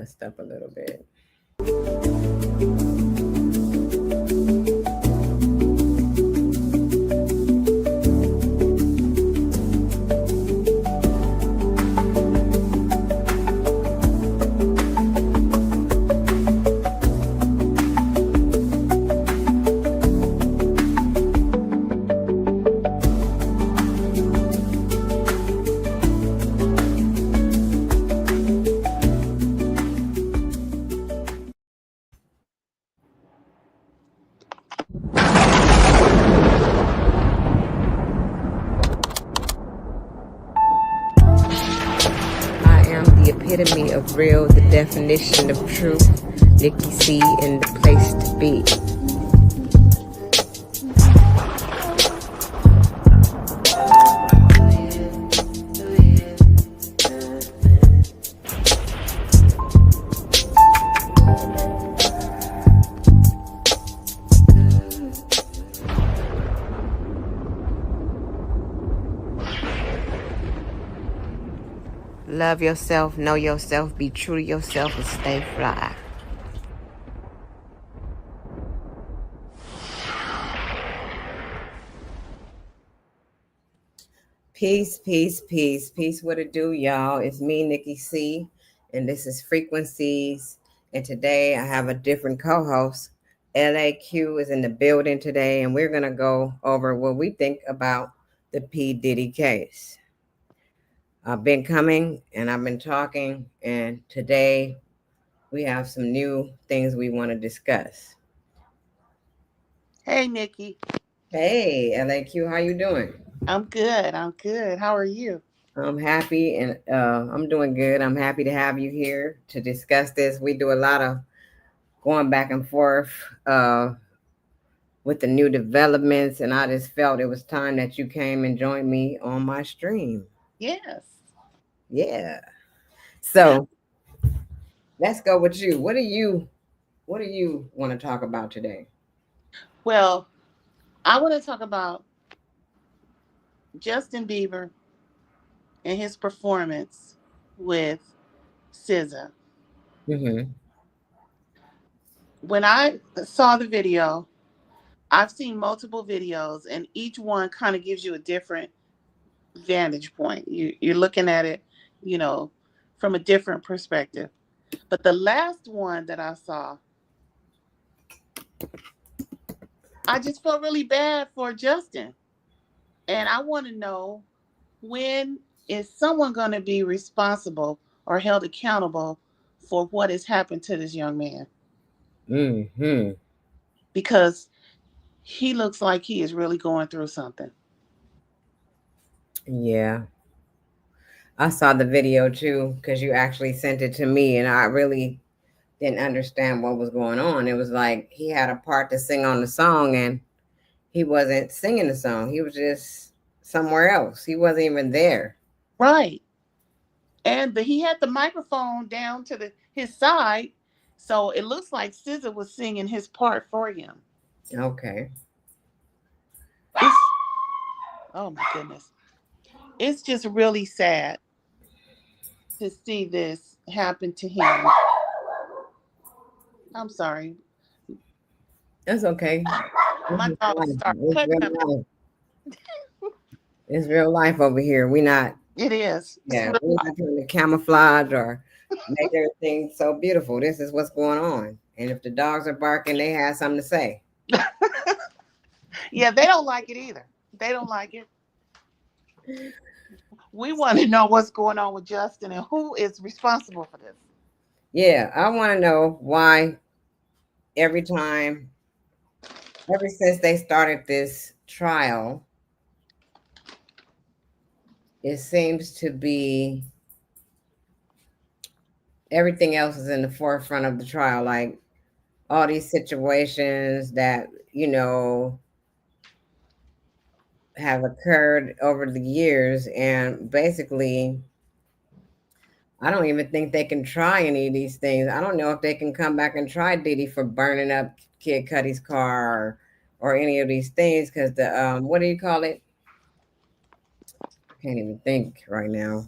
messed up a little bit. I am the epitome of real, the definition of truth. Nicki C in the place to be. Love yourself, know yourself, be true to yourself, and stay fly. Peace, peace, peace, peace. What it do, y'all? It's me, Nicki C, and this is Frequencies. And today I have a different co-host. LAQ is in the building today, and we're gonna go over what we think about the P-Diddy case. I've been coming and I've been talking, and today we have some new things we want to discuss. Hey, Nikki. Hey, LAQ, how you doing? I'm good. I'm good. How are you? I'm happy and I'm doing good. I'm happy to have you here to discuss this. We do a lot of going back and forth uh, with the new developments, and I just felt it was time that you came and joined me on my stream. Yes. Yeah. So let's go with you. What do you want to talk about today? Well, I want to talk about Justin Bieber and his performance with SZA. Mm-hmm. When I saw the video, I've seen multiple videos, and each one kind of gives you a different vantage point. You're looking at it, you know, from a different perspective. But the last one that I saw, I just felt really bad for Justin. And I want to know, when is someone going to be responsible or held accountable for what has happened to this young man? Mm-hmm. Because he looks like he is really going through something. Yeah. I saw the video too because you actually sent it to me, and I really didn't understand what was going on. It was like he had a part to sing on the song, and he wasn't singing the song. He was just somewhere else. He wasn't even there. Right. And he had the microphone down to his side. So it looks like SZA was singing his part for him. Okay. It's, oh my goodness. It's just really sad to see this happen to him. I'm sorry. That's okay. This My is dog life. started It's cutting up. real life. It's real life over here. We not, It is. It's yeah, real we're life. not trying to camouflage or make everything so beautiful. This is what's going on. And if the dogs are barking, they have something to say. Yeah, they don't like it either. They don't like it. We want to know what's going on with Justin and who is responsible for this. Yeah, I want to know why every time, ever since they started this trial, it seems to be everything else is in the forefront of the trial. Like all these situations that, have occurred over the years. And basically, I don't even think they can try any of these things. I don't know if they can come back and try Diddy for burning up Kid Cudi's car or any of these things because what do you call it? I can't even think right now.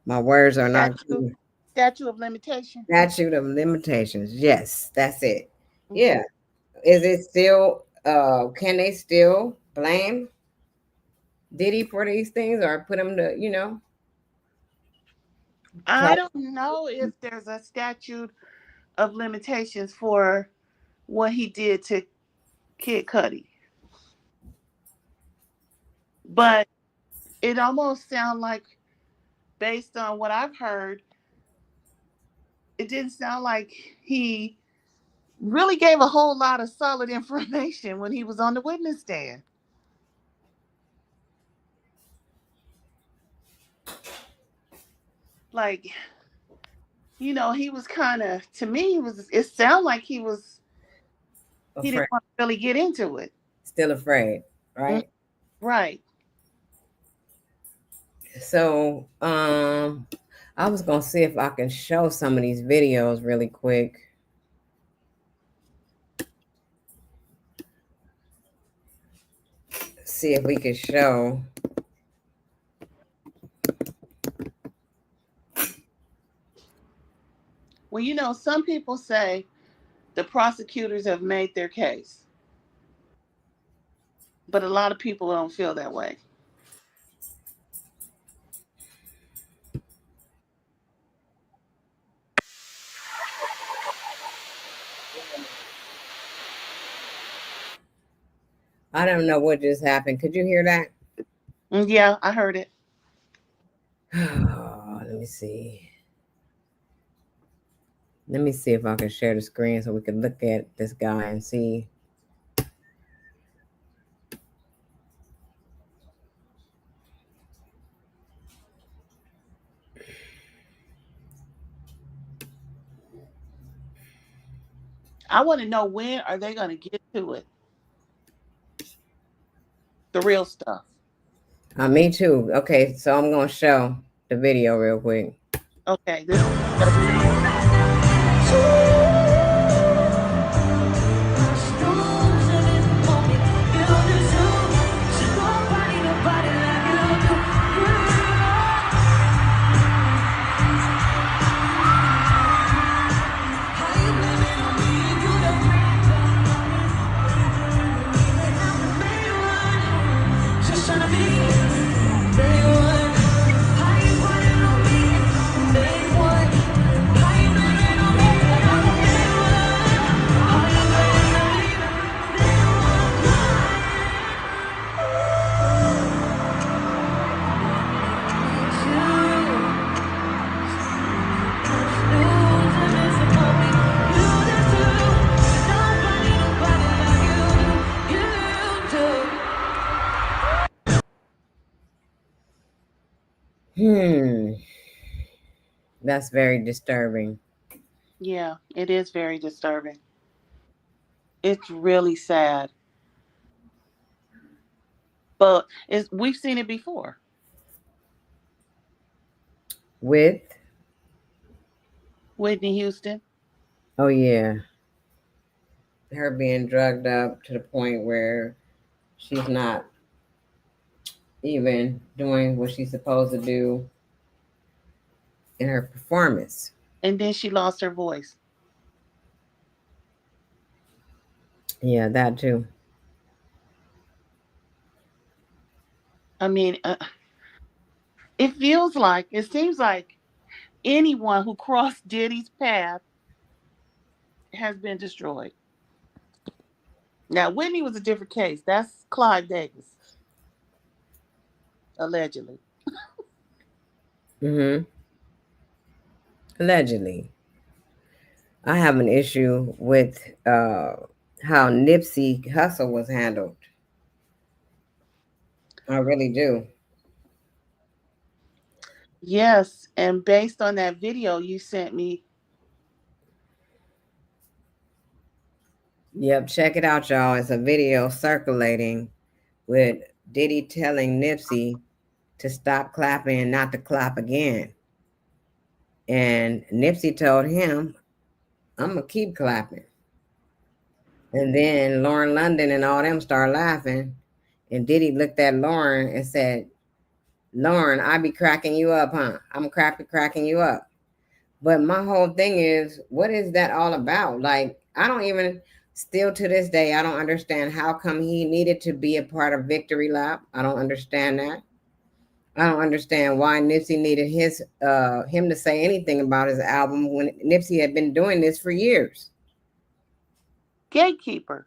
My words are not Statute good. statute of limitation. Statute of limitations. Yes, that's it. Okay. Yeah. Is it still can they still blame Diddy for these things or put him to, I try don't know if there's a statute of limitations for what he did to Kid Cudi, but it almost sounds like, based on what I've heard, it didn't sound like he really gave a whole lot of solid information when he was on the witness stand. Like, he was kind of, to me, it sounded like he didn't afraid, want to really get into it. still afraid, Mm, right? right. So, I was gonna see if I can show some of these videos really quick. See if we could show. Well, some people say the prosecutors have made their case, but a lot of people don't feel that way. I don't know what just happened. Could you hear that? Yeah, I heard it. Let me see. Let me see if I can share the screen so we can look at this guy and see. I want to know, when are they going to get to it? The real stuff. Me too. Okay, so I'm gonna show the video real quick. Okay, this. Hmm, that's very disturbing. Yeah, it is very disturbing. It's really sad, but we've seen it before. With Whitney Houston. oh yeah, her being drugged up to the point where she's not even doing what she's supposed to do in her performance. And then she lost her voice. Yeah, that too. I mean, it seems like anyone who crossed Diddy's path has been destroyed. Now, Whitney was a different case. That's Clive Davis, allegedly. Mm-hmm. Allegedly. I have an issue with how Nipsey Hussle was handled. I really do. Yes, and based on that video you sent me. Yep, check it out, y'all. It's a video circulating with Diddy telling Nipsey to stop clapping and not to clap again. And Nipsey told him, I'm going to keep clapping. And then Lauren London and all them start laughing. And Diddy looked at Lauren and said, Lauren, I be cracking you up, huh? I'm cracking you up. But my whole thing is, what is that all about? Like, I don't even, still to this day, I don't understand how come he needed to be a part of Victory Lap. I don't understand that. I don't understand why Nipsey needed him to say anything about his album when Nipsey had been doing this for years. Gatekeeper.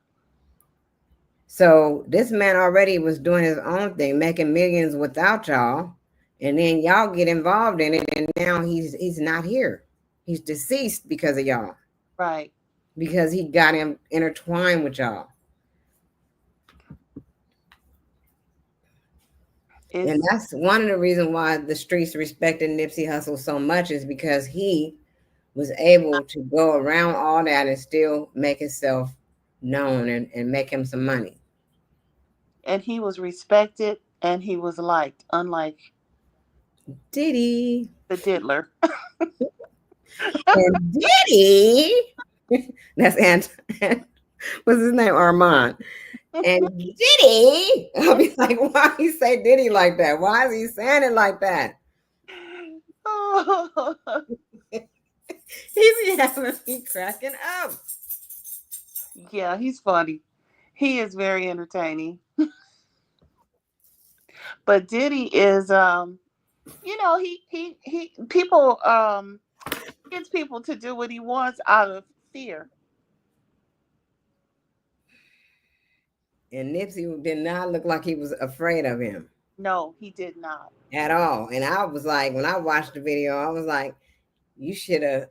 So this man already was doing his own thing, making millions without y'all, and then y'all get involved in it, and now he's not here. He's deceased because of y'all, Right. because he got him intertwined with y'all. And It's that's one of the reasons why the streets respected Nipsey Hussle so much, is because he was able to go around all that and still make himself known and make him some money. and he was respected and he was liked, unlike Diddy. the diddler. And Diddy. That's what's his name? Armand. And Diddy. I'll be like, why he say Diddy like that? Why is he saying it like that? Oh, He be having me cracking up. yeah, he's funny. He is very entertaining. But Diddy is he people gets people to do what he wants out of fear. And Nipsey did not look like he was afraid of him No, he did not. at all. And I was like, when I watched the video, I was like, you should have.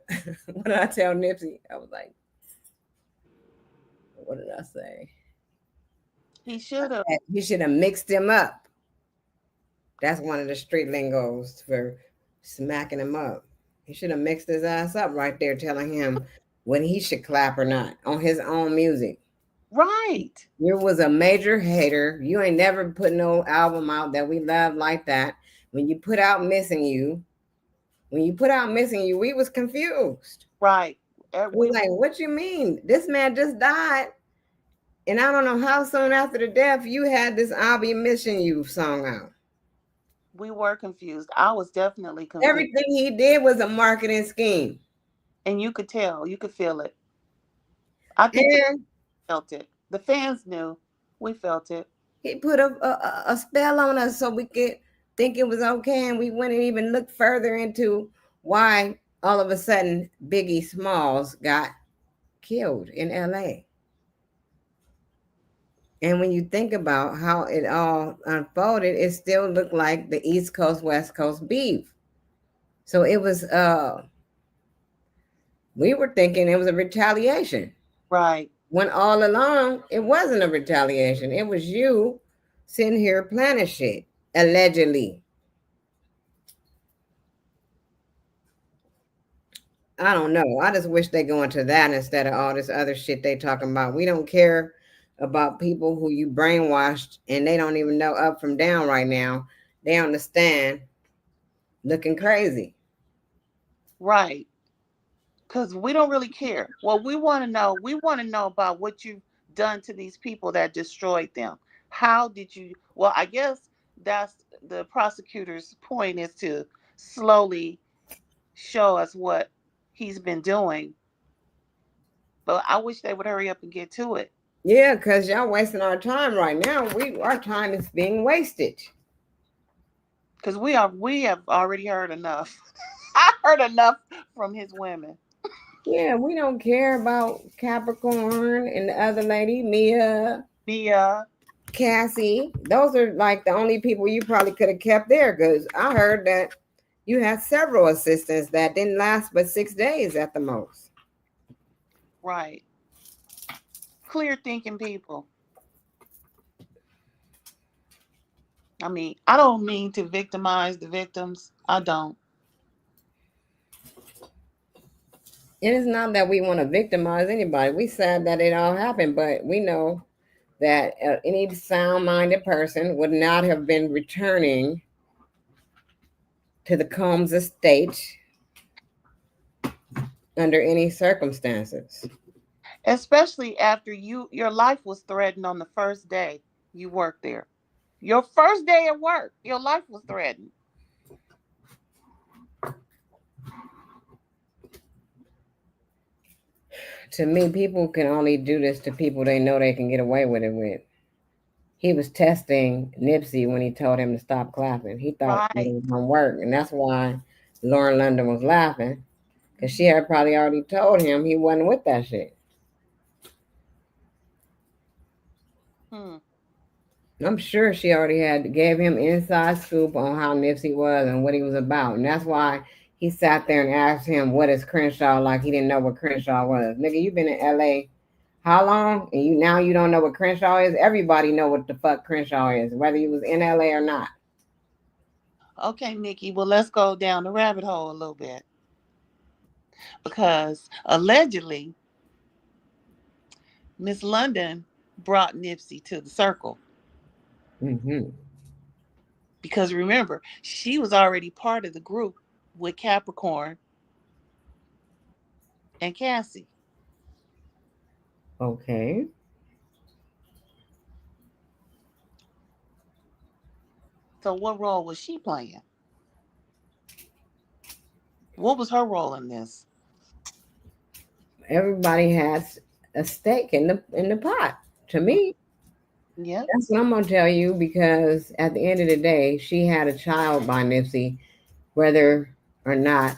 What did I tell Nipsey? I was like, what did I say? He should have. You should have mixed him up. That's one of the street lingos for smacking him up. He should have mixed his ass up right there, telling him when he should clap or not on his own music. Right. You was a major hater. You ain't never put no album out that we love like that. When you put out Missing You, we was confused. Right. We We like, what you mean? This man just died. And I don't know how soon after the death you had this I'll Be Missing You song out. we were confused. I was definitely confused. Everything he did was a marketing scheme. And you could tell, you could feel it. I think the And felt it. The fans knew. We felt it. he put a spell on us so we could think it was okay. And we wouldn't even look further into why all of a sudden Biggie Smalls got killed in LA. And when you think about how it all unfolded, it still looked like the East Coast, West Coast beef. So it was, we were thinking it was a retaliation. Right. When all along, it wasn't a retaliation. It was you sitting here planning shit, allegedly. I don't know. I just wish they go into that instead of all this other shit they talking about. We don't care about people who you brainwashed and they don't even know up from down right now. They understand looking crazy. Right. Because we don't really care. What we want to know about what you've done to these people that destroyed them. How did you? Well, I guess that's the prosecutor's point, is to slowly show us what he's been doing. But I wish they would hurry up and get to it. Yeah, because y'all wasting our time right now. Our time is being wasted. Because we have already heard enough. I heard enough from his women. Yeah, we don't care about Capricorn and the other lady, Mia, Mia. Cassie. Those are like the only people you probably could have kept there, because I heard that you had several assistants that didn't last but 6 days at the most. Right. Clear thinking people. I mean, I don't mean to victimize the victims. I don't. It is not that we want to victimize anybody. We sad that it all happened, but we know that any sound-minded person would not have been returning to the Combs estate under any circumstances. Especially after your life was threatened on the first day you worked there. Your first day at work, your life was threatened. To me, people can only do this to people they know they can get away with it with. He was testing Nipsey when he told him to stop clapping. He thought it Right. was gonna work, and that's why Lauren London was laughing because she had probably already told him he wasn't with that shit. Hmm. I'm sure she already had gave him inside scoop on how Nipsey was and what he was about, and that's why he sat there and asked him what is Crenshaw like. He didn't know what Crenshaw was. Nigga, you been in L.A. how long? And you don't know what Crenshaw is? Everybody know what the fuck Crenshaw is, whether you was in L.A. or not. Okay, Nikki. Well, let's go down the rabbit hole a little bit because allegedly Miss London brought Nipsey to the circle Mm-hmm. because remember she was already part of the group with Capricorn and Cassie. Okay. So what role was she playing? What was her role in this? Everybody has a stake in the pot. To me, Yep. that's what I'm gonna tell you because at the end of the day, she had a child by Nipsey, whether or not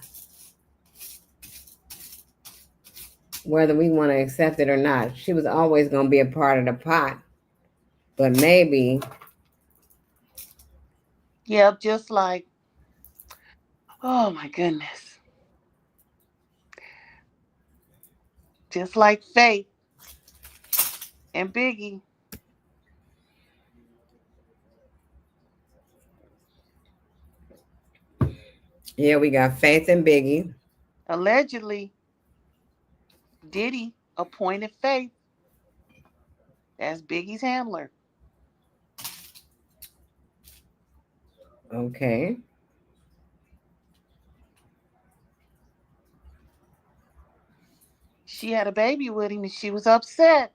whether we want to accept it or not. She was always gonna be a part of the pot. But maybe, Yep. Just like, oh my goodness, just like Faith and Biggie. yeah, we got Faith and Biggie. Allegedly, Diddy appointed Faith as Biggie's handler. Okay. She had a baby with him and she was upset.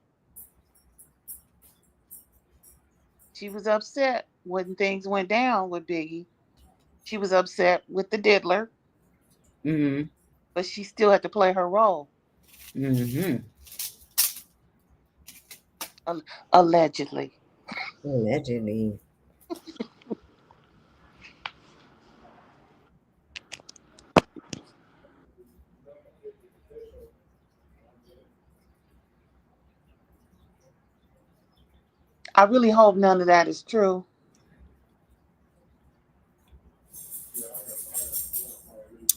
She was upset when things went down with Biggie. She was upset with the diddler, Mm-hmm. but she still had to play her role. Mm-hmm. Allegedly. Allegedly. I really hope none of that is true.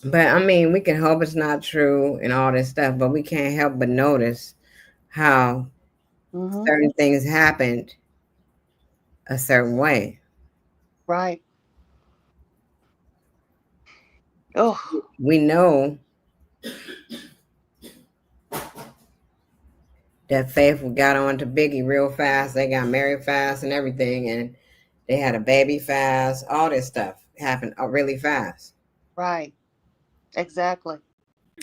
But I mean, we can hope it's not true and all this stuff, but we can't help but notice how Mm-hmm. certain things happened a certain way. Right. Oh, We know that Faith got on to Biggie real fast. They got married fast and everything, and they had a baby fast. All this stuff happened really fast. right. Exactly.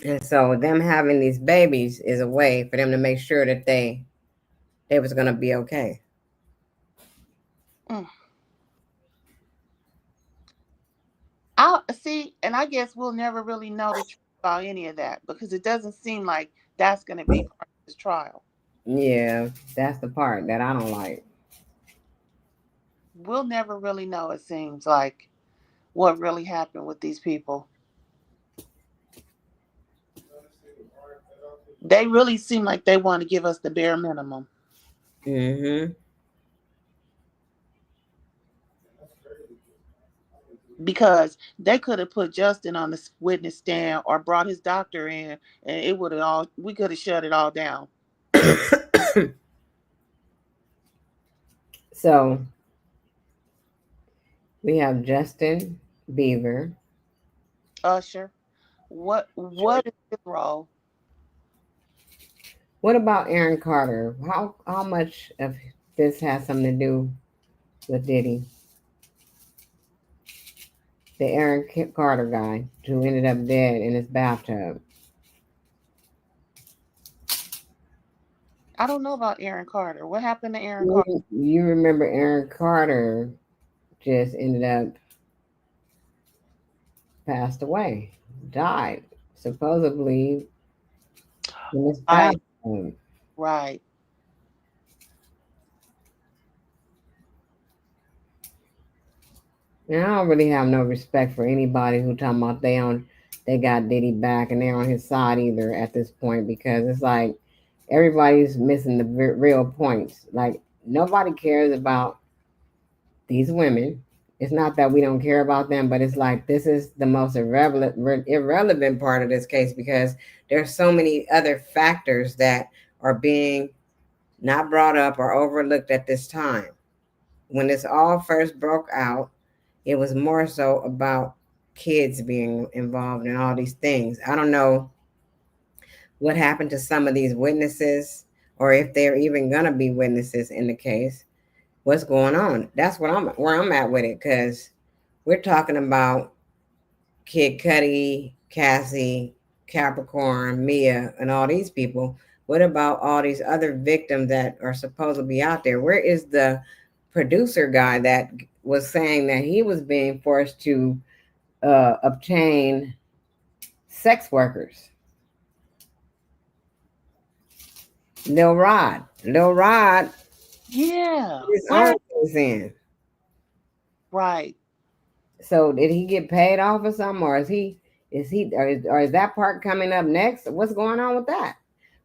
And so them having these babies is a way for them to make sure that they was gonna be okay. Mm. I see, and I guess we'll never really know the truth about any of that because it doesn't seem like that's going to be part of this trial. Yeah, that's the part that I don't like. We'll never really know, it seems like, what really happened with these people. They really seem like they want to give us the bare minimum Mm-hmm. because they could have put Justin on the witness stand or brought his doctor in, and it would have all we could have shut it all down. So we have Justin Beaver. Usher, what is his role? What about Aaron Carter? How much of this has something to do with Diddy? The Aaron Carter guy who ended up dead in his bathtub. I don't know about Aaron Carter. What happened to Aaron Carter? You remember Aaron Carter just ended up passed away, died supposedly in this I bath. Mm. Right. And I don't really have no respect for anybody who talking about they got Diddy back and they're on his side either at this point because it's like everybody's missing the real points. Like nobody cares about these women. It's not that we don't care about them, but it's like this is the most irrelevant part of this case because there's so many other factors that are being not brought up or overlooked at this time. When this all first broke out, it was more so about kids being involved in all these things. I don't know what happened to some of these witnesses or if they're even going to be witnesses in the case. What's going on? That's what I'm where I'm at with it because we're talking about Kid Cudi, Cassie, Capricorn, Mia, and all these people. What about all these other victims that are supposed to be out there? Where is the producer guy that was saying that he was being forced to obtain sex workers? Lil Rod, Yeah. his own Where? case in. Right. So did he get paid off or something, or or is that part coming up next? What's going on with that?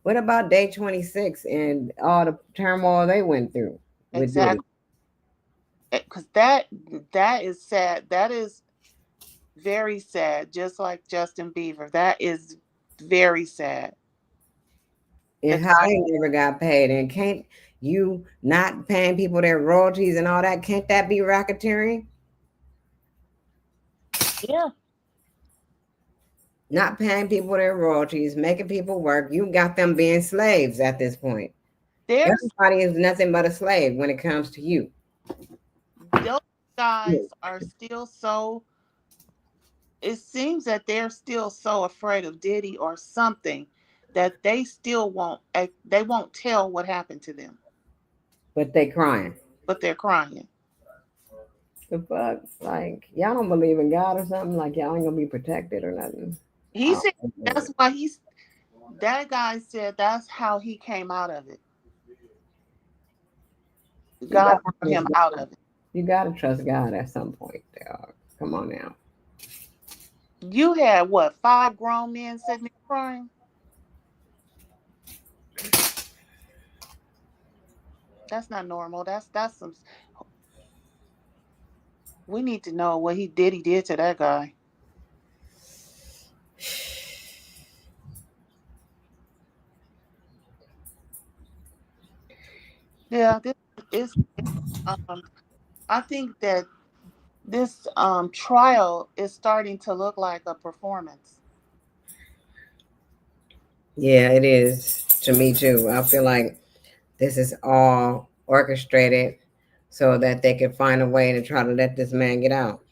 What about day 26 and all the turmoil they went through with Diddy? Exactly. Because that is sad. That is very sad. Just like Justin Bieber. That is very sad. The And how guy. they never got paid? And can't you not paying people their royalties and all that? Can't that be racketeering? Yeah. Not paying people their royalties, making people work. You got them being slaves at this point. There's Everybody is nothing but a slave when it comes to you. those guys are still so. It seems that they're still so afraid of Diddy or something that they still won't. They won't tell what happened to them, But they crying. but they're crying. The fuck? Like, y'all don't believe in God or something? Like, y'all ain't gonna be protected or nothing? He I said don't know. that's why he's. That guy said that's how he came out of it. You God gotta brought trust him out God. of it. You gotta trust God at some point, dog. Come on now. You had what, 5 grown men sitting there crying? That's not normal. That's some. We need to know what he did to that guy. Yeah, this is. Um, I think that this trial is starting to look like a performance. Yeah, it is to me too. I feel like this is all orchestrated so that they can find a way to try to let this man get out.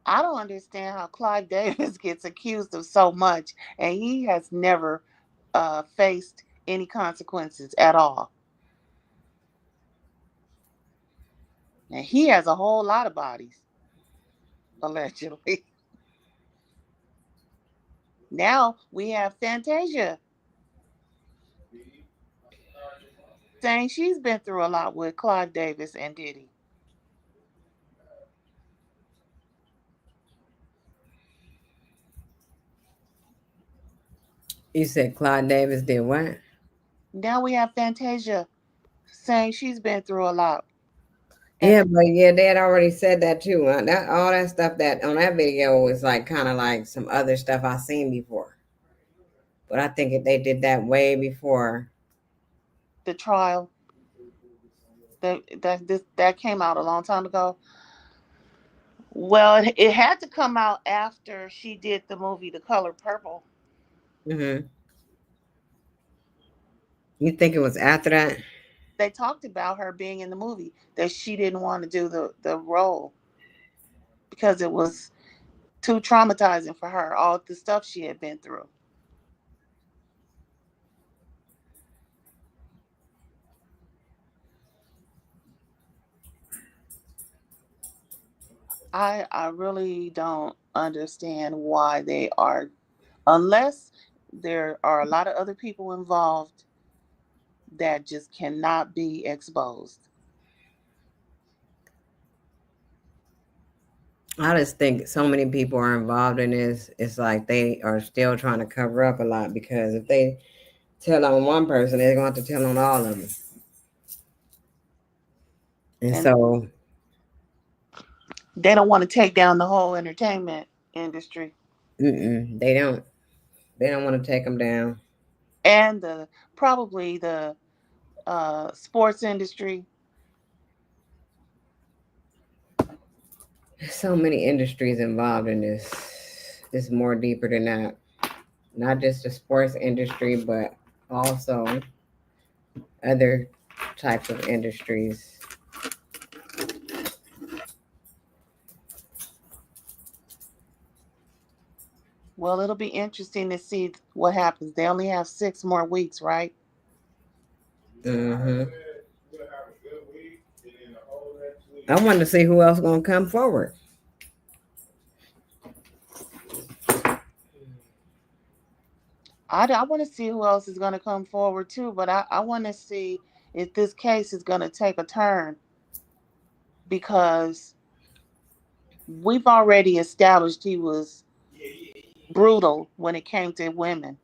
I don't understand how Clive Davis gets accused of so much, and he has never faced any consequences at all. And he has a whole lot of bodies, allegedly. Now we have Fantasia saying she's been through a lot with Clive Davis and Diddy. You said Clyde Davis did what? Now we have Fantasia saying she's been through a lot. And Yeah, but yeah, they had already said that too. That all that stuff that on that video was like kind of like some other stuff I seen before. But I think they did that way before. the trial that came out a long time ago. Well, it had to come out after she did the movie The Color Purple. Hmm. You think it was after that? They talked about her being in the movie, that she didn't want to do the role because it was too traumatizing for her, all the stuff she had been through. I really don't understand why they are. unless there are a lot of other people involved that just cannot be exposed. I just think so many people are involved in this. It's like they are still trying to cover up a lot because if they tell on one person, they're going to have to tell on all of them. And And so they don't want to take down the whole entertainment industry they don't. They don't want to take them down. and the probably the sports industry. So many industries involved in this. It's more deeper than that. Not just the sports industry, but also other types of industries. Well, it'll be interesting to see what happens. They only have 6 more weeks, right? Hmm. I wanted to see who else gonna come forward. I want to see who else is going to come forward too, but I want to see if this case is going to take a turn because we've already established he was brutal when it came to women.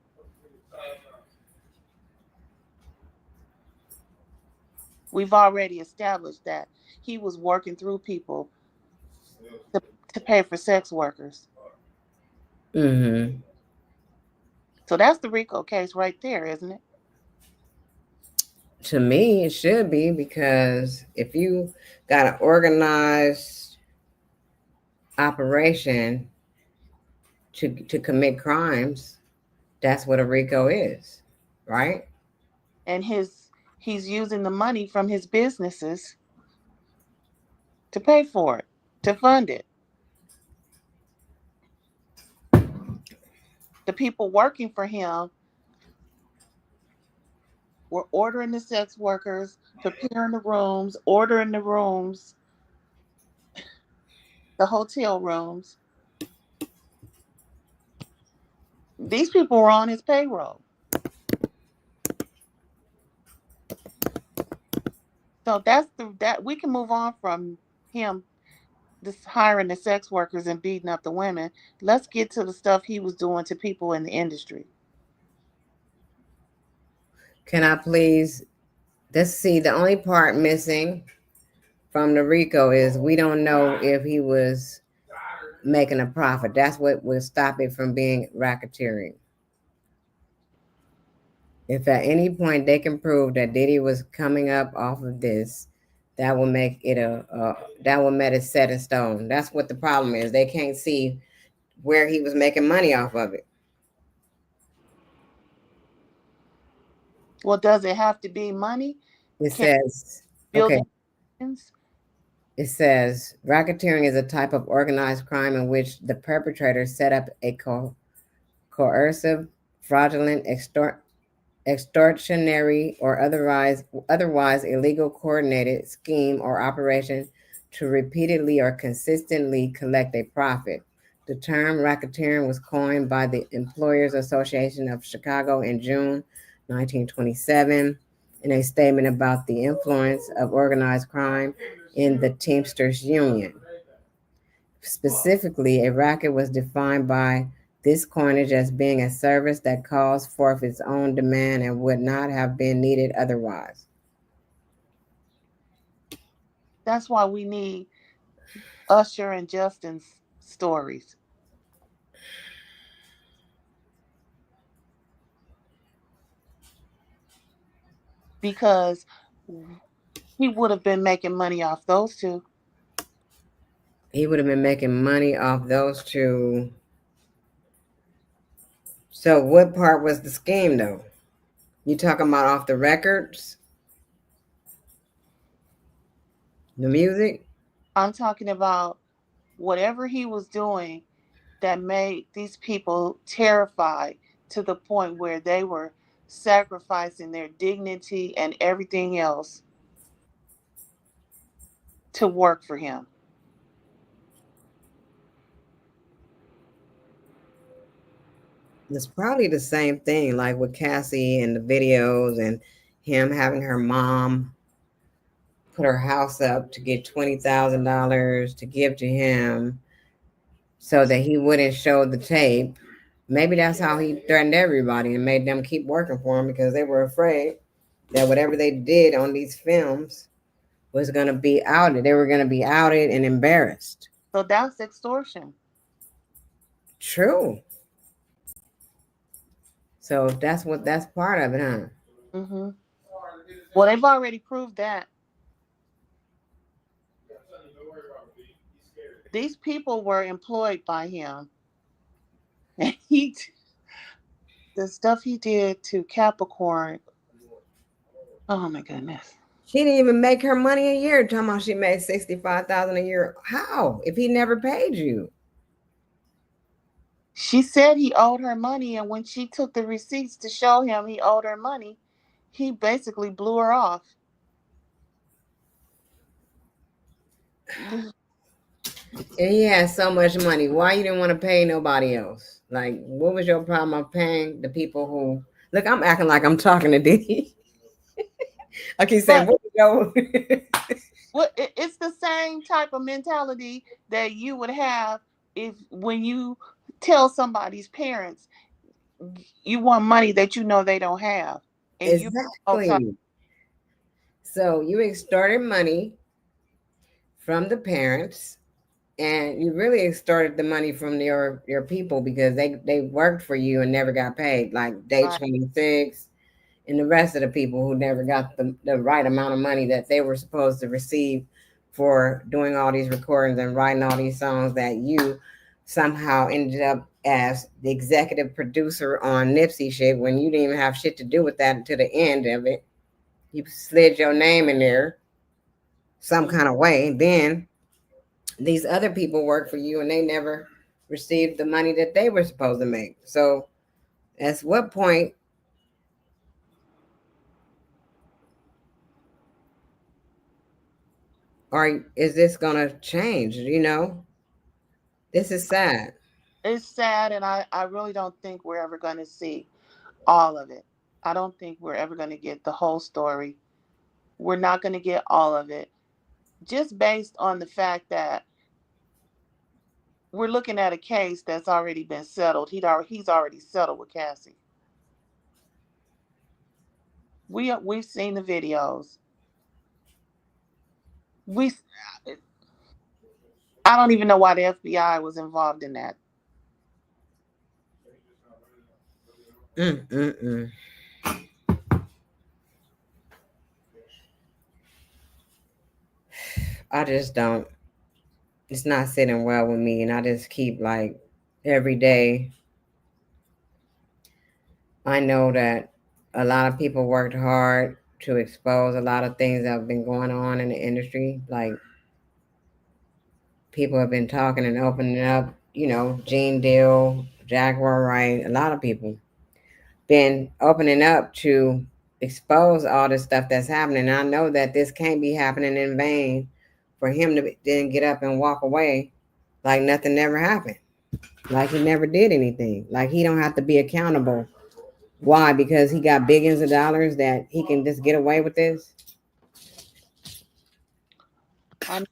We've already established that he was working through people to, to pay for sex workers. Hmm. So that's the Rico case right there, isn't it? To me, it should be because if you got an organized operation to commit crimes, that's what a RICO is, right? And he's using the money from his businesses to pay for it, to fund it. The people working for him were ordering the sex workers, preparing the rooms, ordering the rooms, the hotel rooms. These people were on his payroll. So that's that we can move on from him this hiring the sex workers and beating up the women. Let's get to the stuff he was doing to people in the industry. Can I please? Let's see. The only part missing from the RICO is we don't know if he was making a profit. That's what would stop it from being racketeering. If at any point they can prove that Diddy was coming up off of this, that will make it that will make it set in stone. That's what the problem is. They can't see where he was making money off of it. Well, does it have to be money? It Can says, okay, building it says racketeering is a type of organized crime in which the perpetrator set up a coercive, fraudulent, extortionary, or otherwise illegal coordinated scheme or operation to repeatedly or consistently collect a profit. The term racketeering was coined by the Employers Association of Chicago in June 1927 in a statement about the influence of organized crime in the Teamsters Union. Specifically, a racket was defined by this coinage as being a service that calls forth its own demand and would not have been needed otherwise. that's why we need Usher and Justin's stories because he would have been making money off those two. He would have been making money off those two. So, what part was the scheme, though? You talking about off the records, the music? I'm talking about whatever he was doing that made these people terrified to the point where they were sacrificing their dignity and everything else to work for him. It's probably the same thing, like with Cassie and the videos, and him having her mom put her house up to get $20,000 to give to him so that he wouldn't show the tape. Maybe that's how he threatened everybody and made them keep working for him because they were afraid that whatever they did on these films was going to be outed. They were going to be outed and embarrassed. So that's extortion. True. So that's part of it, huh? Hmm. Well, they've already proved that these people were employed by him, and the stuff he did to Capricorn. Oh my goodness. She didn't even make her money a year. Talking about she made 65,000 a year. How? If he never paid you? She said he owed her money, and when she took the receipts to show him he owed her money, he basically blew her off. And he had so much money. Why you didn't want to pay nobody else? Like, what was your problem of paying the people who? Look, I'm acting like I'm talking to Diddy. I keep saying, But what was your? it's the same type of mentality that you would have if when you tell somebody's parents you want money that you know they don't have, and you okay. Exactly. So you extorted money from the parents, and you really extorted the money from your people because they worked for you and never got paid, like Day Right. 26 and the rest of the people who never got the right amount of money that they were supposed to receive for doing all these recordings and writing all these songs that you somehow ended up as the executive producer on Nipsey shit when you didn't even have shit to do with that until the end of it. You slid your name in there some Mm. kind of way. Then these other people work for you and they never received the money that they were supposed to make. So at what point is this gonna change? This is sad. It's sad, and I really don't think we're ever going to see all of it. I don't think we're ever going to get the whole story. We're not going to get all of it, just based on the fact that we're looking at a case that's already been settled. He's already settled with Cassie. We've seen the videos. We I don't even know why the FBI was involved in that. Mm-mm-mm. I just don't. It's not sitting well with me, and I just keep like every day. I know that a lot of people worked hard to expose a lot of things that have been going on in the industry. Like people have been talking and opening up. Gene Deal, Jaguar Wright, a lot of people been opening up to expose all this stuff that's happening. I know that this can't be happening in vain for him to then get up and walk away like nothing never happened, like he never did anything, like he don't have to be accountable. Why? Because he got billions of dollars that he can just get away with this. I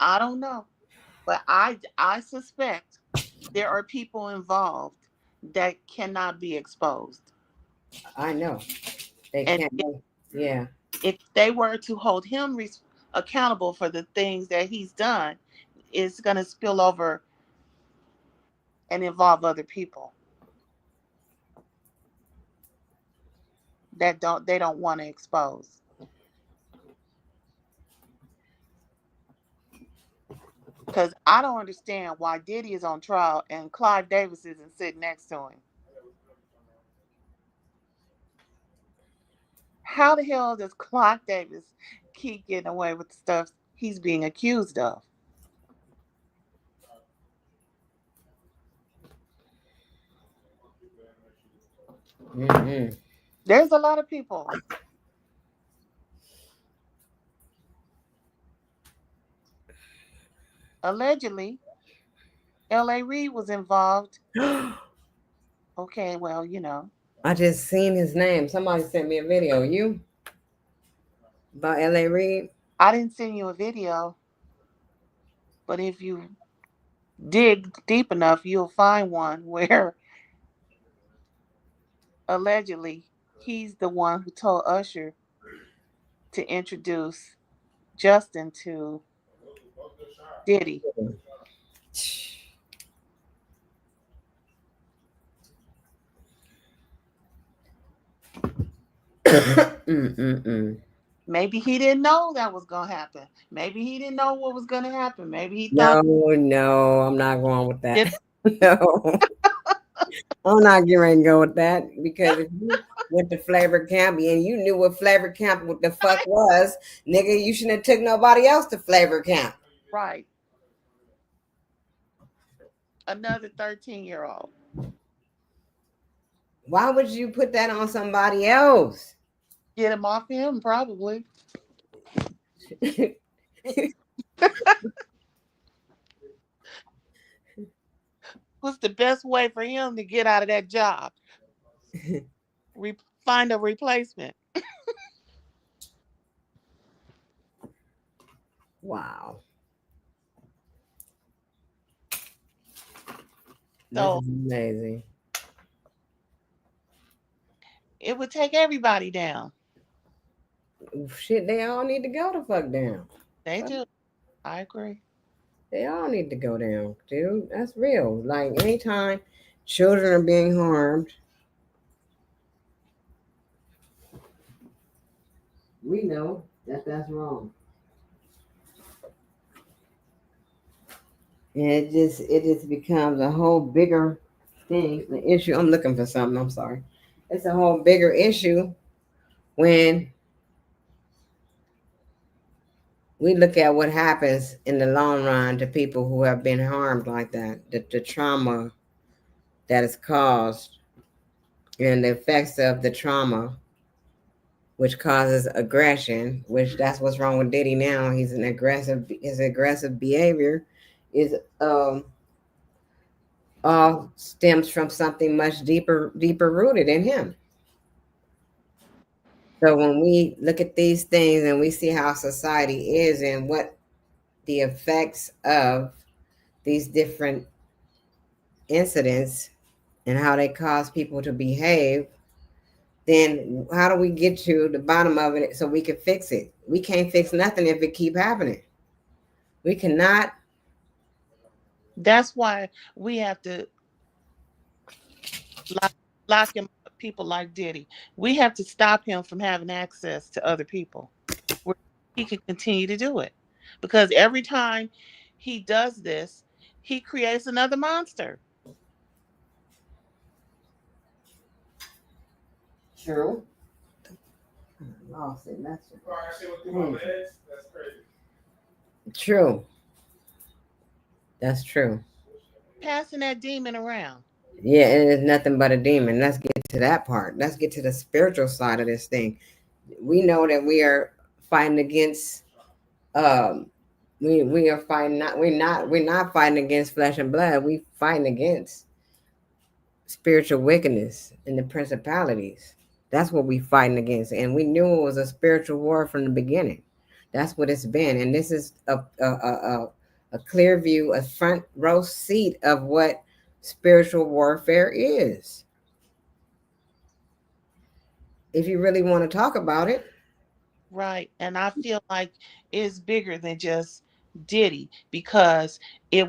I don't know, but I suspect there are people involved that cannot be exposed. I know they And can't. Yeah. if they were to hold him accountable for the things that he's done, it's going to spill over and involve other people that don't want to expose. Because I don't understand why Diddy is on trial and Clive Davis isn't sitting next to him. How the hell does Clive Davis keep getting away with the stuff he's being accused of? Mm-hmm. There's a lot of people. Allegedly, L.A. Reid was involved Okay, well, I just seen his name. Somebody sent me a video. You about L.A. Reid? I didn't send you a video, but if you dig deep enough, you'll find one where allegedly he's the one who told Usher to introduce Justin to Diddy. Mm-mm-mm. Maybe he didn't know that was going to happen. Maybe he didn't know what was going to happen. Maybe he thought No, no, I'm not going with that. it. No, I'm not getting ready to go with that because if you went to Flavor Camp and you knew what Flavor Camp what the fuck was, nigga, you shouldn't have took nobody else to Flavor Camp. Right. Another 13-year-old. Why would you put that on somebody else? Get him off him, probably. What's the best way for him to get out of that job? Find a replacement. Wow, this So is amazing. it would take everybody down. Shit, they all need to go the fuck down. They do. I agree. They all need to go down, dude. That's real. Like anytime children are being harmed, we know that that's wrong. And it just becomes a whole bigger thing, the issue. I'm looking for something. I'm sorry. It's a whole bigger issue when we look at what happens in the long run to people who have been harmed like that, the trauma that is caused and the effects of the trauma, which causes aggression, which that's what's wrong with Diddy now. His aggressive behavior is all stems from something much deeper rooted in him. So when we look at these things and we see how society is and what the effects of these different incidents and how they cause people to behave, then how do we get to the bottom of it so we can fix it? We can't fix nothing if it keep happening. We cannot. That's why we have to lock, lock him up, people like Diddy. We have to stop him from having access to other people where he can continue to do it. Because every time he does this, he creates another monster. True. Lost it. That's true. That's true. Passing that demon around. Yeah, and it's nothing but a demon. Let's get to that part. Let's get to the spiritual side of this thing. We know that we are fighting against um we are fighting not fighting against flesh and blood. We fighting against spiritual wickedness and the principalities. That's what we fighting against. And we knew it was a spiritual war from the beginning. That's what it's been. And this is a clear view, a front row seat of what spiritual warfare is. If you really want to talk about it. Right. And I feel like it's bigger than just Diddy because it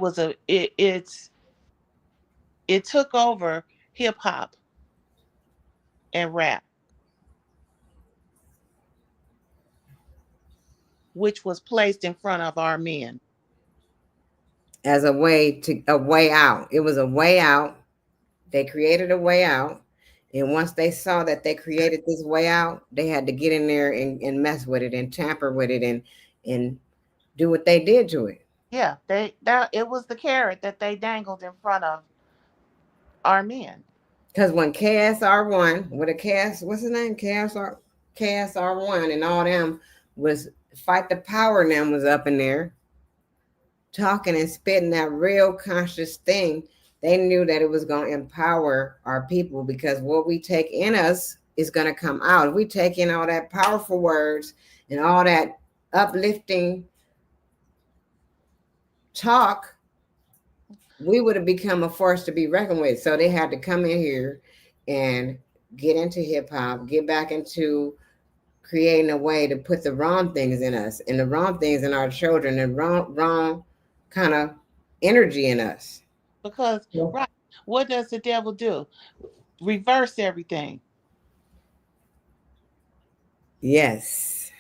took over hip hop and rap, which was placed in front of our men. As a way out. It was a way out. They created a way out. And once they saw that they created this way out, they had to get in there and mess with it and tamper with it and do what they did to it. Yeah, that it was the carrot that they dangled in front of our men. Because when KSR1, with a KS, what's his name? KSR1 and all them was Fight the Power and them was up in there talking and spitting that real conscious thing They knew that it was going to empower our people because what we take in us is going to come out. If we take in all that powerful words and all that uplifting talk, we would have become a force to be reckoned with. So they had to come in here and get into hip hop, get back into creating a way to put the wrong things in us and the wrong things in our children and wrong kind of energy in us. Because right, what does the devil do? Reverse everything. Yes.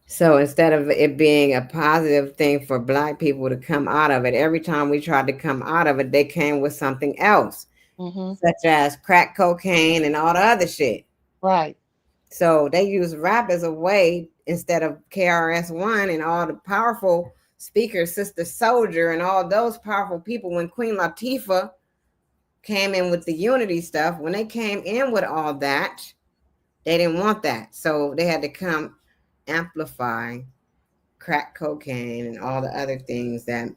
So instead of it being a positive thing for black people to come out of it, every time we tried to come out of it, they came with something else, Mm-hmm. such as crack cocaine and all the other shit. Right. So they use rap as a way instead of KRS-One and all the powerful speakers, Sister Soldier, and all those powerful people. When Queen Latifah came in with the unity stuff, when they came in with all that, they didn't want that. So they had to come amplify crack cocaine and all the other things that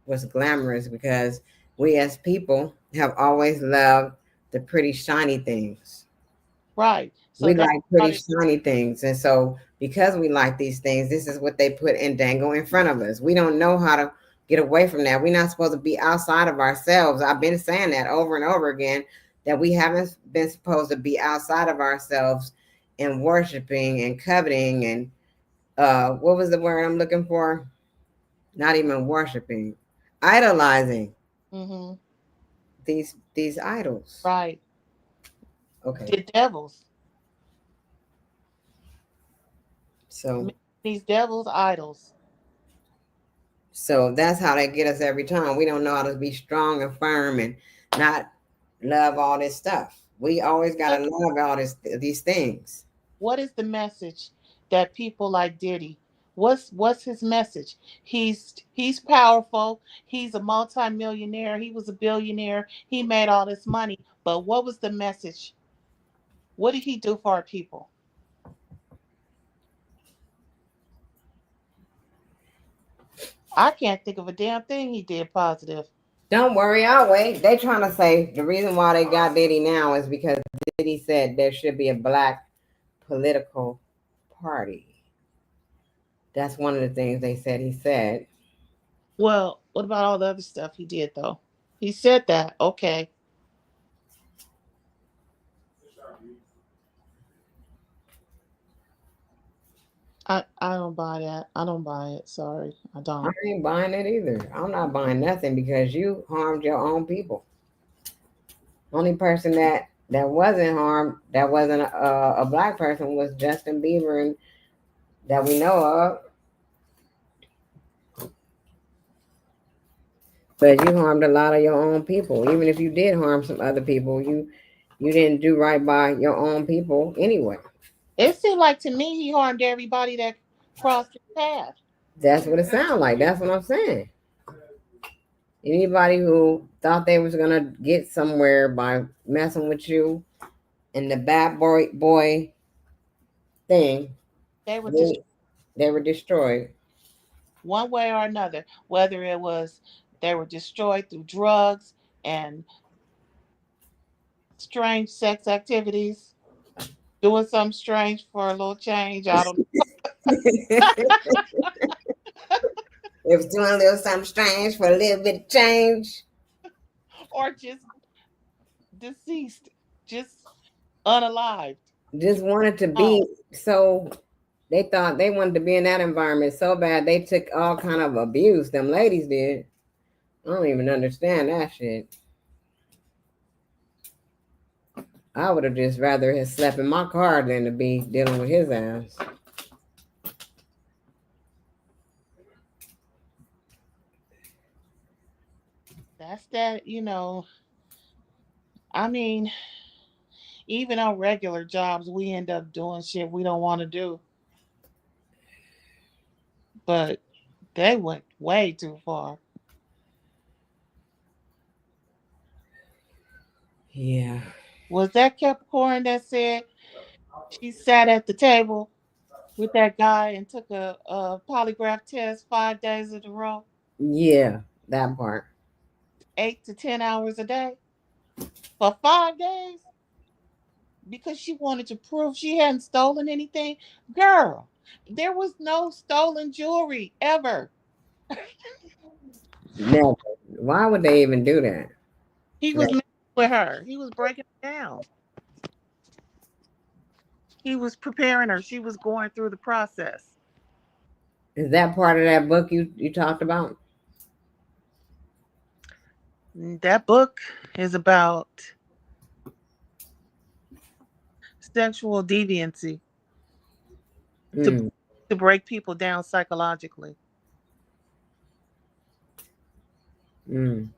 was glamorous because we as people have always loved the pretty shiny things. Right. So We that like pretty started. shiny things. And so because we like these things, this is what they put and dangle in front of us. We don't know how to get away from that. We're not supposed to be outside of ourselves. I've been saying that over and over again, that we haven't been supposed to be outside of ourselves and worshiping and coveting and what was the word I'm looking for? Not even worshiping, idolizing Mm-hmm. these idols. Right. Okay, The devils. so Make these devils idols. that's how they get us every time. We don't know how to be strong and firm and not love all this stuff. We always What, gotta love all these things. what is the message that people like Diddy? What's his message? He's powerful. He's a multimillionaire. He was a billionaire. He made all this money. But what was the message? What did he do for our people? I can't think of a damn thing he did positive. Don't worry, I'll wait. They trying to say the reason why they got Diddy now is because Diddy said there should be a black political party. That's one of the things they said he said. Well, what about all the other stuff he did though? He said that. Okay. I don't buy that. I don't buy it. Sorry. I I don't. ain't buying it either. I'm not buying nothing because you harmed your own people. Only person that wasn't harmed, that wasn't a black person, was Justin Bieber, and that we know of. But you harmed a lot of your own people. Even if you did harm some other people, you didn't do right by your own people anyway. It seemed like to me he harmed everybody that crossed his path. That's what it sounds like. That's what I'm saying. Anybody who thought they was gonna get somewhere by messing with you and the bad boy thing, They were just they they were destroyed. one way or another. Whether it was they were destroyed through drugs and strange sex activities, doing something strange for a little change. I don't It was doing a little something strange for a little bit of change. or just deceased, just unalived. Just wanted to Oh, be so. They thought they wanted to be in that environment so bad they took all kind of abuse. Them ladies did. I don't even understand that shit. I would have just rather have slept in my car than to be dealing with his ass. that's that. I mean, even on regular jobs, we end up doing shit we don't want to do. But they went way too far. Yeah. Was that Capricorn that said she sat at the table with that guy and took a polygraph test 5 days in a row? Yeah, that part. 8 to 10 hours a day for 5 days because she wanted to prove she hadn't stolen anything. Girl, there was no stolen jewelry ever. Never. Why would they even do that? He was That- messing with her. He was breaking her down. He was preparing her. She was going through the process. Is that part of that book you talked about? That book is about sexual deviancy to Mm, to break people down psychologically. mm.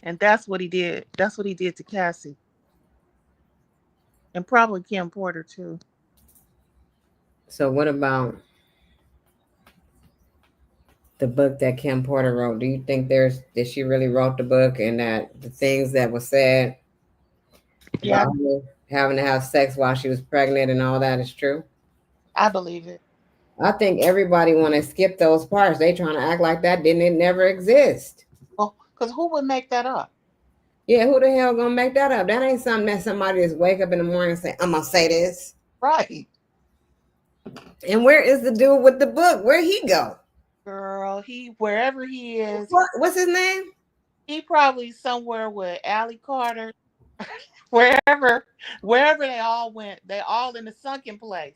And that's what he did. That's what he did to Cassie. And probably Kim Porter too. So what about the book that Kim Porter wrote? Do you think that she really wrote the book and that the things that were said Yeah, about her having to have sex while she was pregnant and all that is true? I believe it. I think everybody want to skip those parts. They trying to act like that didn't it never exist. Well, because who would make that up? Yeah, who the hell gonna make that up? That ain't something that somebody just wake up in the morning and say, "I'm gonna say this." Right. And where is the dude with the book? Where he go? Girl, he wherever he is, What's his name? he probably somewhere with Allie Carter. wherever wherever they all went, they all in the sunken place.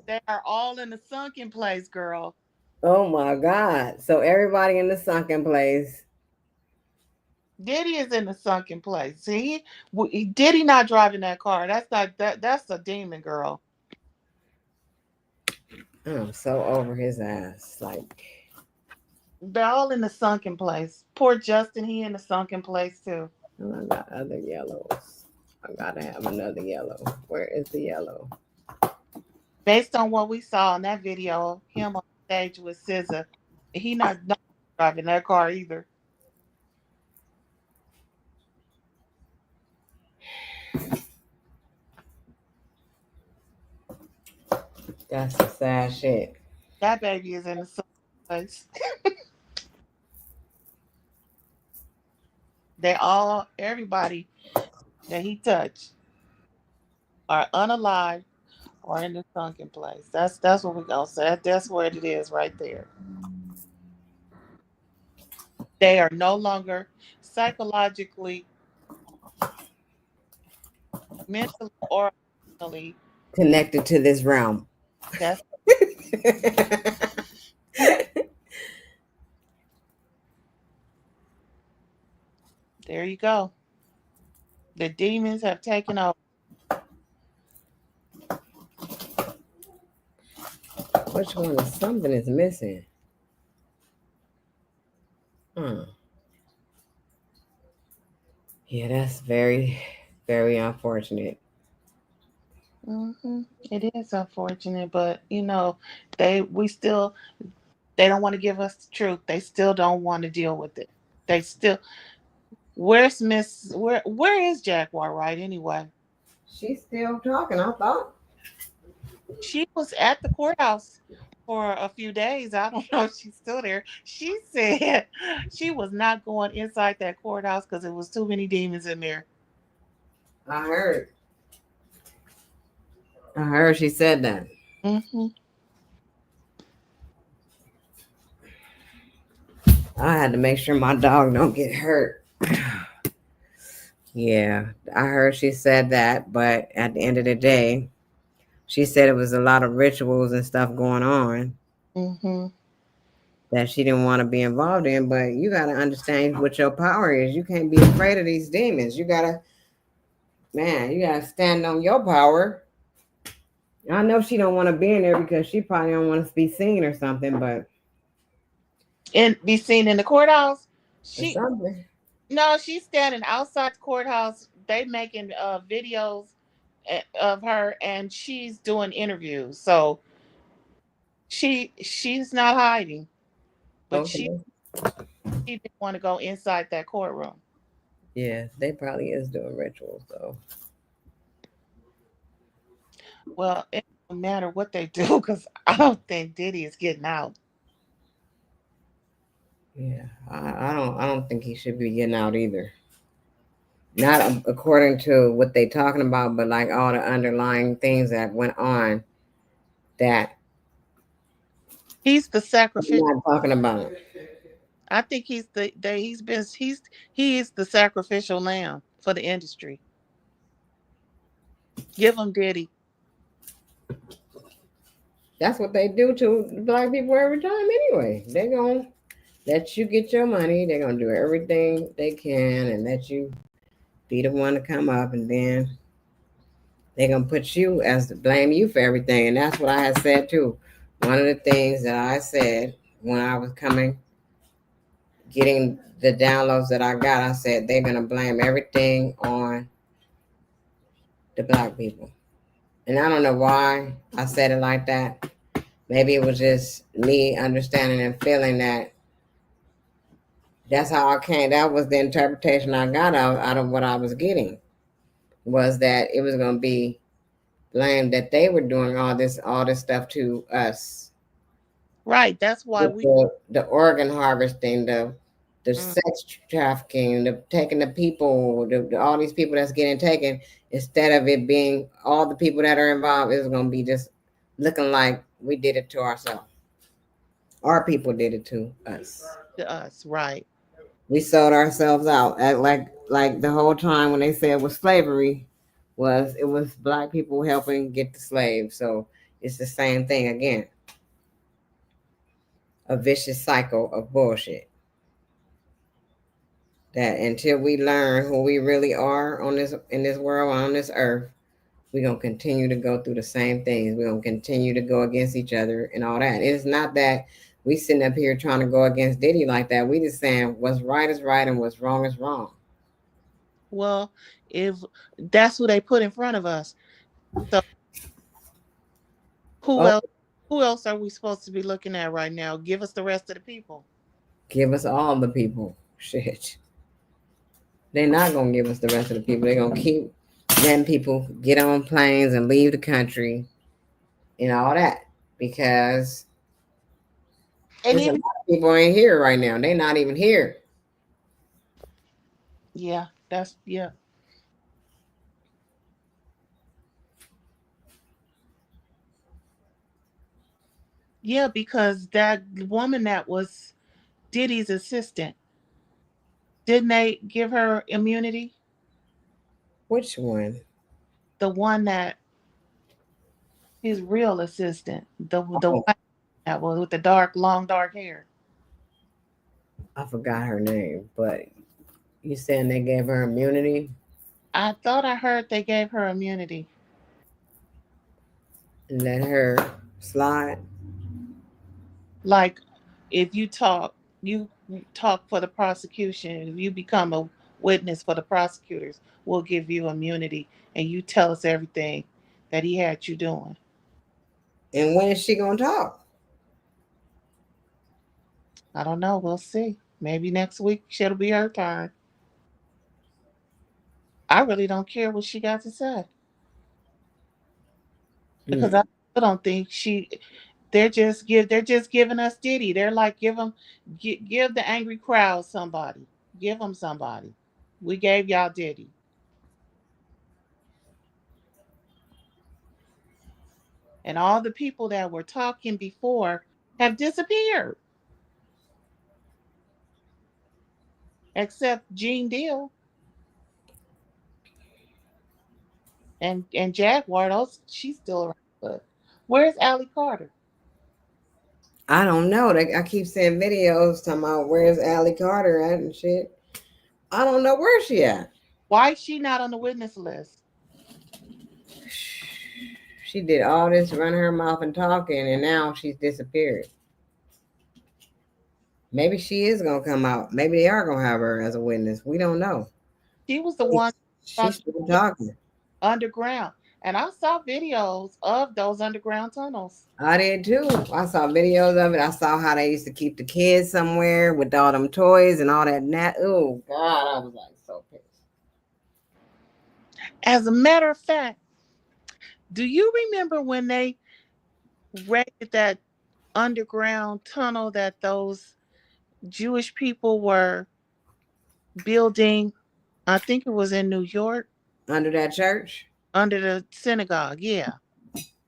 They are all in the sunken place, girl. Oh my God! So everybody in the sunken place. Diddy is in the sunken place. See, Diddy not driving that car. That's not that. That's a demon, girl. I'm so over his ass. Like, They're all in the sunken place. Poor Justin, he in the sunken place too. oh, I got other yellows. I gotta have another yellow. Where is the yellow? Based on what we saw in that video, him on stage with SZA, he not driving that car either. That's the sad shit. That baby is in the sunken place. They all, everybody that he touched are unalive or in the sunken place. That's what we gonna say. That's where it is right there. They are no longer psychologically, mentally, or emotionally. Connected to this realm. That's there you go. The demons have taken over. Which one is something is missing? Hmm. Yeah, that's very, very unfortunate. It is unfortunate, but we still they don't want to give us the truth. They still don't want to deal with it. They still where is Jaguar right anyway? She's still talking, I thought. She was at the courthouse for a few days. I don't know if she's still there. She said she was not going inside that courthouse because it was too many demons in there. I heard. I heard she said that. hmm I had to make sure my dog don't get hurt. Yeah, I heard she said that, but at the end of the day, she said it was a lot of rituals and stuff going on hmm that she didn't want to be involved in. But you got to understand what your power is. You can't be afraid of these demons. You got to stand on your power. I know she don't want to be in there because she probably don't want to be seen or something, but And be seen in the courthouse. or She something. No, she's standing outside the courthouse. They making videos of her, and she's doing interviews. So she's not hiding, but Okay. she didn't want to go inside that courtroom. Yeah, they probably is doing rituals though. Well, it don't matter what they do because I don't think Diddy is getting out. Yeah, I don't think he should be getting out either. Not according to what they talking about, but like all the underlying things that went on that He's the we're sacrificial. not talking about. I think he's he is the sacrificial lamb for the industry. Give him Diddy. That's what they do to black people every time anyway. They gonna let you get your money. They're gonna do everything they can and let you be the one to come up, and then they're gonna put you as to blame you for everything. And that's what I had said too. One of the things that I said when I was coming, getting the downloads that I got, I said they're gonna blame everything on the black people. And I don't know why I said it like that. Maybe it was just me understanding and feeling that that's how I came. That was the interpretation I got out of what I was getting, was that it was going to be blamed that they were doing all this stuff to us Right. That's why with we. the organ harvesting, the Mm, sex trafficking, the taking the people, all these people that's getting taken. Instead of it being all the people that are involved, it's going to be just looking like we did it to ourselves. Our people did it to us. to us. Right. We sold ourselves out. Like the whole time when they said it was slavery, it was black people helping get the slaves. So it's the same thing again. A vicious cycle of bullshit. That until we learn who we really are on this in this world, on this earth, we're gonna continue to go through the same things. We're gonna continue to go against each other and all that. It's not that we sitting up here trying to go against Diddy like that. We just saying what's right is right and what's wrong is wrong. Well, if that's who they put in front of us, so who Oh, else? Who else are we supposed to be looking at right now? Give us the rest of the people. give us all the people. Shit. They're not gonna give us the rest of the people. They're gonna keep letting people get on planes and leave the country and all that because And there's a lot even of people ain't here right now. They're not even here. yeah, that's yeah. Yeah, because that woman that was Diddy's assistant, didn't they give her immunity? Which one? The one that his real assistant, the Oh, one that was with the long dark hair. I forgot her name, but you saying they gave her immunity I thought I heard they gave her immunity. and let her slide? Like if you talk for the prosecution, if you become a witness for the prosecutors, we'll give you immunity and you tell us everything that he had you doing. And when is she gonna talk? I don't know. We'll see. Maybe next week it'll be her turn. I really don't care what she got to say because I Hmm. still don't think she. They're just giving us Diddy. They're like give the angry crowd somebody. Give them somebody. We gave y'all Diddy, and all the people that were talking before have disappeared except Gene Deal and Jaguar. Those she's still around. But where's Allie Carter? I don't know. I keep seeing videos talking about where's Allie Carter at and shit. I don't know where she at. Why is she not on the witness list? She did all this running her mouth and talking, and now she's disappeared. Maybe she is gonna come out. Maybe they are gonna have her as a witness. We don't know. She was the one She's about still talking. underground. And I saw videos of those underground tunnels. I did too. I saw videos of it. I saw how they used to keep the kids somewhere with all them toys and all that. Oh God, I was like so pissed. As a matter of fact, do you remember when they raided that underground tunnel that those Jewish people were building, I think it was in New York, Under that church? under the synagogue. Yeah.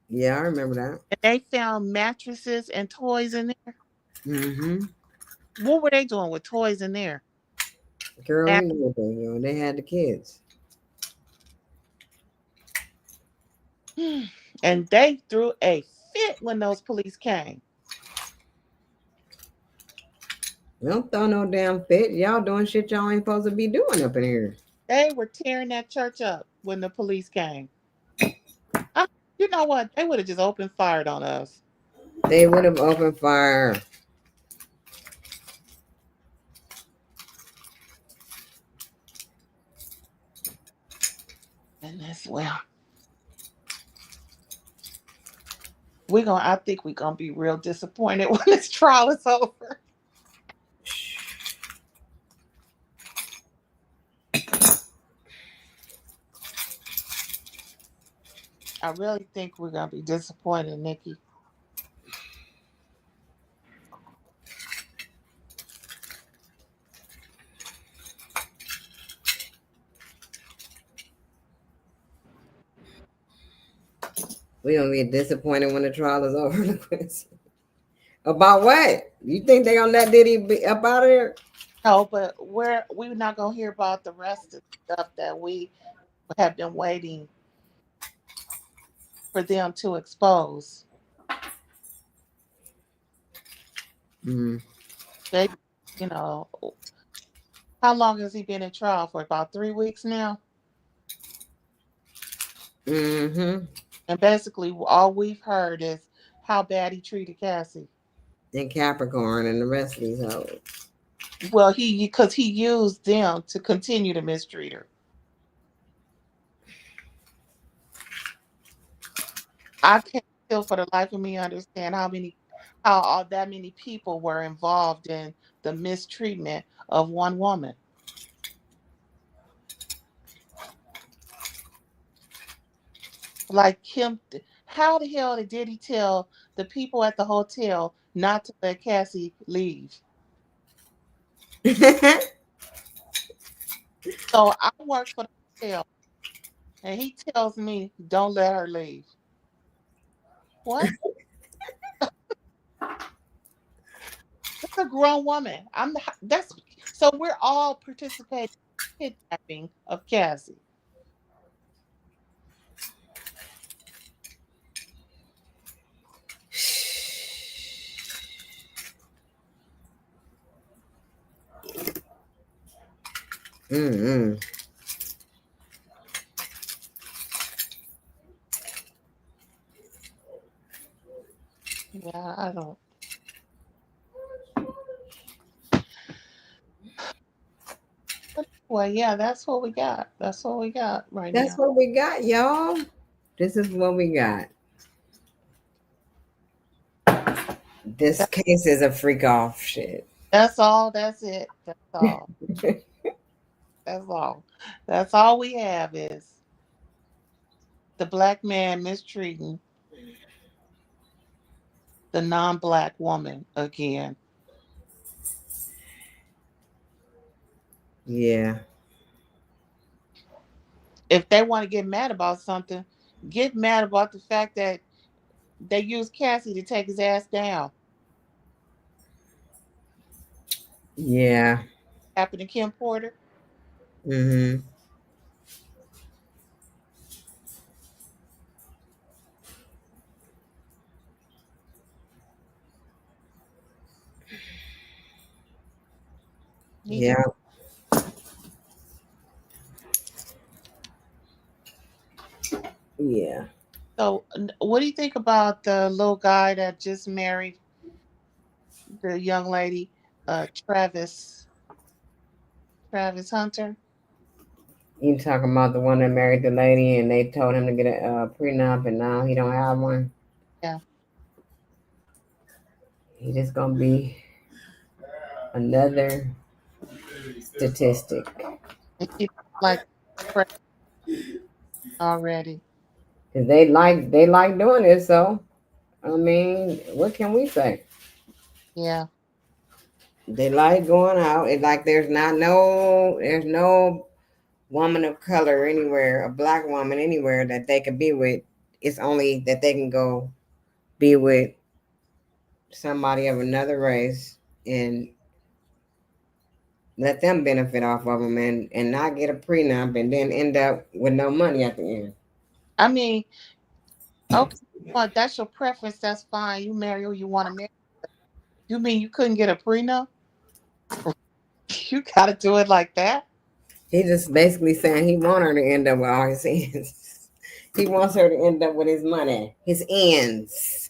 Yeah, I remember that. And they found mattresses and toys in there. Mm-hmm. What were they doing with toys in there? Girl, Mat- we know what they doing. They had the kids. And they threw a fit when those police came. Don't throw no damn fit. Y'all doing shit y'all ain't supposed to be doing up in here. They were tearing that church up when the police came. I, you know what? They would have just opened fire on us. They would have opened fire. And that's well, I think we're gonna be real disappointed when this trial is over. I really think we're gonna be disappointed, Nikki. We gonna be disappointed when the trial is over. About what? You think they gonna let Diddy be up out of there? No, but we're not gonna hear about the rest of the stuff that we have been waiting for them to expose. Mm. They, you know, how long has he been in trial for? About 3 weeks now. Mm-hmm. And basically, all we've heard is how bad he treated Cassie. And Capricorn and the rest of these hoes. Well, because he used them to continue to mistreat her. I can't still for the life of me understand how all that many people were involved in the mistreatment of one woman. Like him, how the hell did he tell the people at the hotel not to let Cassie leave? So I work for the hotel, and he tells me don't let her leave. What? That's a grown woman. That's so we're all participating in kidnapping of Cassie. Mm-mm. Yeah, I don't. But well, yeah, that's what we got. That's what we got right That's now. what we got, y'all. This is what we got. This That, case is a freak off shit. that's all. That's it. That's all. That's all. That's all we have is the black man mistreating the non-black woman again. Yeah. If they want to get mad about something, get mad about the fact that they used Cassie to take his ass down. Yeah. Happened to Kim Porter. Mm-hmm. He did. Yeah. Yeah. So, what do you think about the little guy that just married the young lady, Travis Hunter? You talking about the one that married the lady and they told him to get a prenup and now he don't have one? Yeah, He just gonna be another statistic. and she like pregnant already. 'Cause they like doing it, so I mean, what can we say? Yeah, They like going out. It's like there's no woman of color anywhere, a black woman anywhere that they could be with. It's only that they can go be with somebody of another race and let them benefit off of them and not get a prenup and then end up with no money at the end. I mean, okay, well, that's your preference. That's fine. You marry who you want to marry. You mean you couldn't get a prenup? You got to do it like that. He just basically saying he want her to end up with all his ends. He wants her to end up with his money, his ends.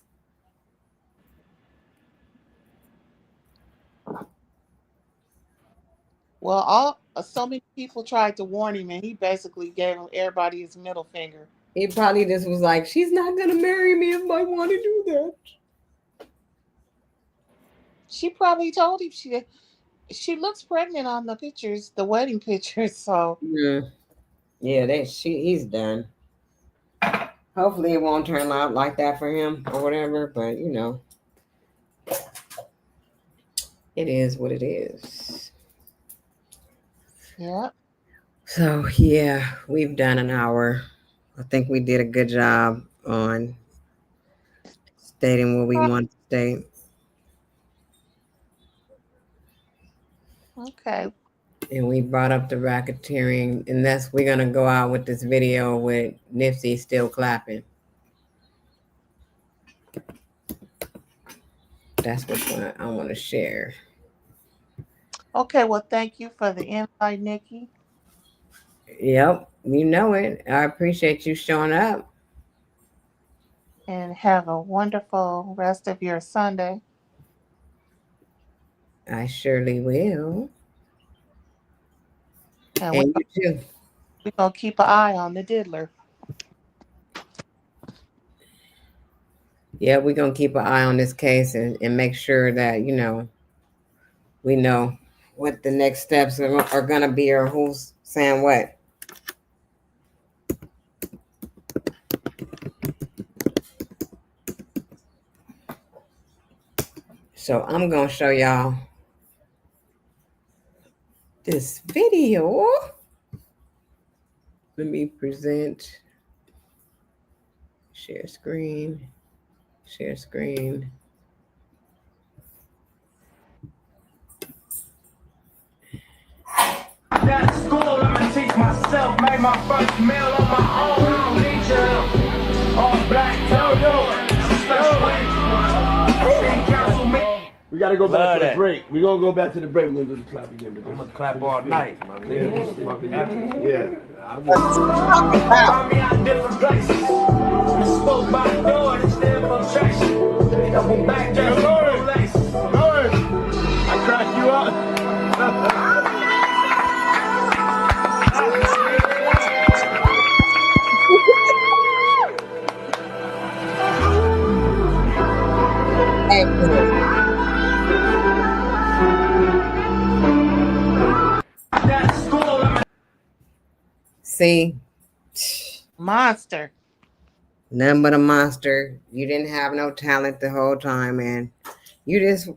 Well, all so many people tried to warn him, and he basically gave everybody his middle finger. He probably just was like, she's not gonna marry me if I want to do that. She probably told him she looks pregnant on the pictures, the wedding pictures. So Yeah, yeah, he's done. Hopefully, it won't turn out like that for him or whatever. But it is what it is. yeah. So yeah, we've done an hour. I think we did a good job on stating what we want to state. Okay. And we brought up the racketeering, and that's we're gonna go out with this video with Nipsey still clapping. That's what I want to share. Okay. Well, thank you for the invite, Nikki, Yep, you know it. I appreciate you showing up. and have a wonderful rest of your Sunday. I surely will. And And you too. we're gonna keep an eye on the diddler. Yeah, we're gonna keep an eye on this case and make sure that we know what the next steps are gonna be or who's saying what. So I'm gonna show y'all this video. Let me present, share screen, share screen. Got school, I'ma teach myself, made my first meal on my own, I don't need you. All black, we gotta go back to the break. We're gonna go back to the break. We're gonna do the clap again. I'm gonna clap all night, my nigga. Yeah. I cracked you up. See, Monster. none but a monster. You didn't have no talent the whole time, man. You just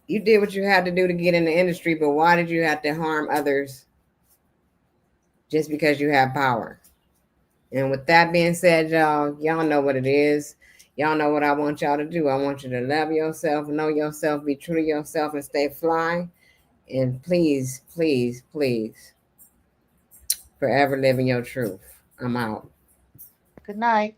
you did what you had to do to get in the industry, but why did you have to harm others just because you have power? And with that being said, y'all know what it is. Y'all know what I want y'all to do. I want you to love yourself, know yourself, be true to yourself, and stay fly. And please, please, please, forever living your truth. I'm out. Good night.